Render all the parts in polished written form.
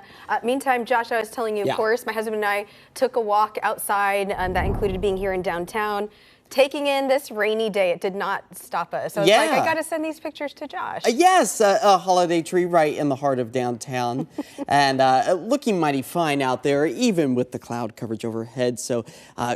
California. Meantime, Josh, I was telling you, of course, my husband and I took a walk outside, that included being here in downtown. Taking in this rainy day, it did not stop us. So I was like, I got to send these pictures to Josh. Yes, a holiday tree right in the heart of downtown and looking mighty fine out there, even with the cloud coverage overhead. So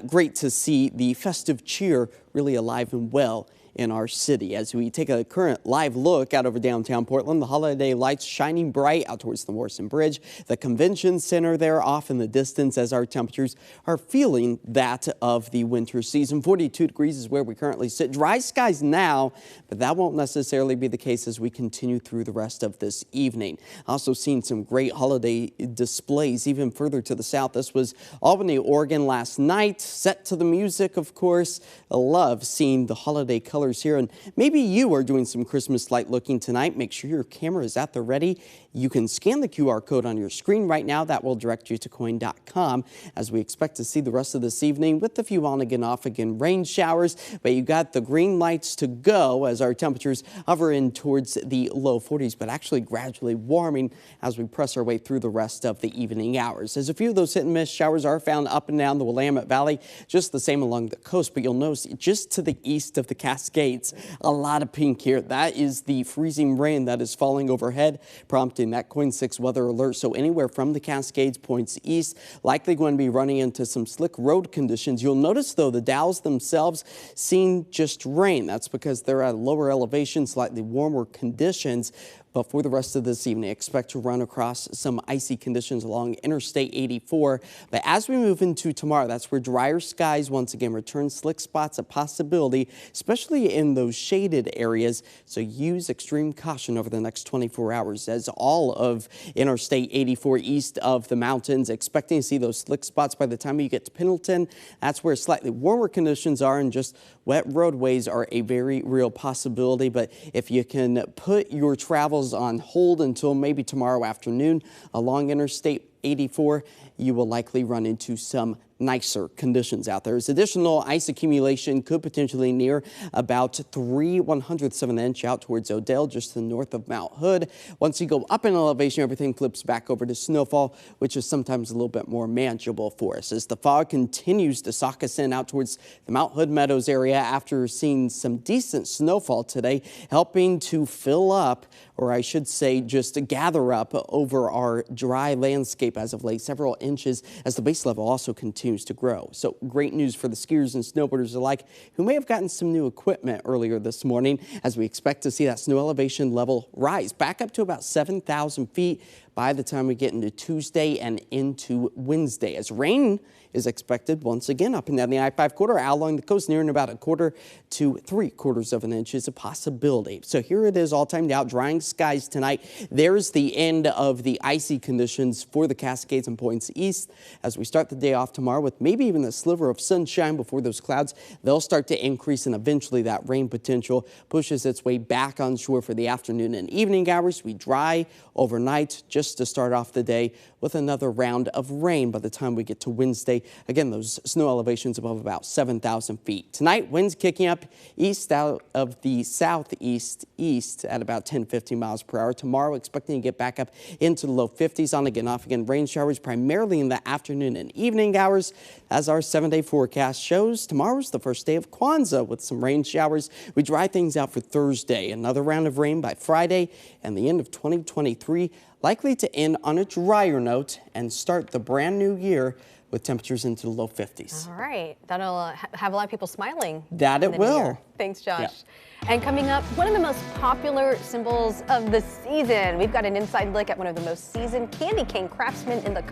great to see the festive cheer really alive and well in our city. As we take a current live look out over downtown Portland, the holiday lights shining bright out towards the Morrison Bridge, the convention center there off in the distance as our temperatures are feeling that of the winter season. 42 degrees is where we currently sit. Dry skies now, but that won't necessarily be the case as we continue through the rest of this evening. Also seeing some great holiday displays even further to the south. This was Albany, Oregon last night, set to the music, of course. I love seeing the holiday colors here, and maybe you are doing some Christmas light looking tonight. Make sure your camera is at the ready. You can scan the QR code on your screen right now. That will direct you to KOIN.com as we expect to see the rest of this evening with a few on again, off again rain showers. But you got the green lights to go as our temperatures hover in towards the low 40s, but actually gradually warming as we press our way through the rest of the evening hours. As a few of those hit and miss showers are found up and down the Willamette Valley, just the same along the coast. But you'll notice just to the east of the Cascades, a lot of pink here. That is the freezing rain that is falling overhead, prompting that KOIN 6 weather alert. So anywhere from the Cascades points east, likely going to be running into some slick road conditions. You'll notice, though, the Dalles themselves seeing just rain. That's because they're at a lower elevation, slightly warmer conditions. But for the rest of this evening, expect to run across some icy conditions along Interstate 84. But as we move into tomorrow, that's where drier skies once again return. Slick spots a possibility, especially in those shaded areas. So use extreme caution over the next 24 hours as all of Interstate 84 east of the mountains, expecting to see those slick spots by the time you get to Pendleton. That's where slightly warmer conditions are, and just wet roadways are a very real possibility. But if you can put your travels on hold until maybe tomorrow afternoon along Interstate 84, you will likely run into some nicer conditions out there. As additional ice accumulation could potentially near about 3/100ths of an inch out towards Odell, just to the north of Mount Hood. Once you go up in elevation, everything flips back over to snowfall, which is sometimes a little bit more manageable for us. As the fog continues to sock us in out towards the Mount Hood Meadows area after seeing some decent snowfall today, helping to fill up, or I should say just to gather up over our dry landscape as of late, several inches as the base level also continues to grow. So great news for the skiers and snowboarders alike who may have gotten some new equipment earlier this morning, as we expect to see that snow elevation level rise back up to about 7,000 feet by the time we get into Tuesday and into Wednesday, as rain is expected once again up and down the I-5 corridor out along the coast, nearing about 1/4 to 3/4 of an inch is a possibility. So here it is, all timed out, drying skies tonight. There's the end of the icy conditions for the Cascades and points east. As we start the day off tomorrow with maybe even a sliver of sunshine before those clouds, they'll start to increase, and eventually that rain potential pushes its way back onshore for the afternoon and evening hours. We dry overnight just to start off the day with another round of rain by the time we get to Wednesday. Again, those snow elevations above about 7,000 feet. Tonight, winds kicking up east out of the southeast east at about 10-15 miles per hour. Tomorrow, expecting to get back up into the low 50s, on again, off again rain showers, primarily in the afternoon and evening hours. As our 7-day forecast shows, tomorrow's the first day of Kwanzaa with some rain showers. We dry things out for Thursday. Another round of rain by Friday, and the end of 2023 likely to end on a drier note and start the brand new year with temperatures into the low 50s. All right. That'll have a lot of people smiling. That it will. Thanks, Josh. And coming up, one of the most popular symbols of the season. We've got an inside look at one of the most seasoned candy cane craftsmen in the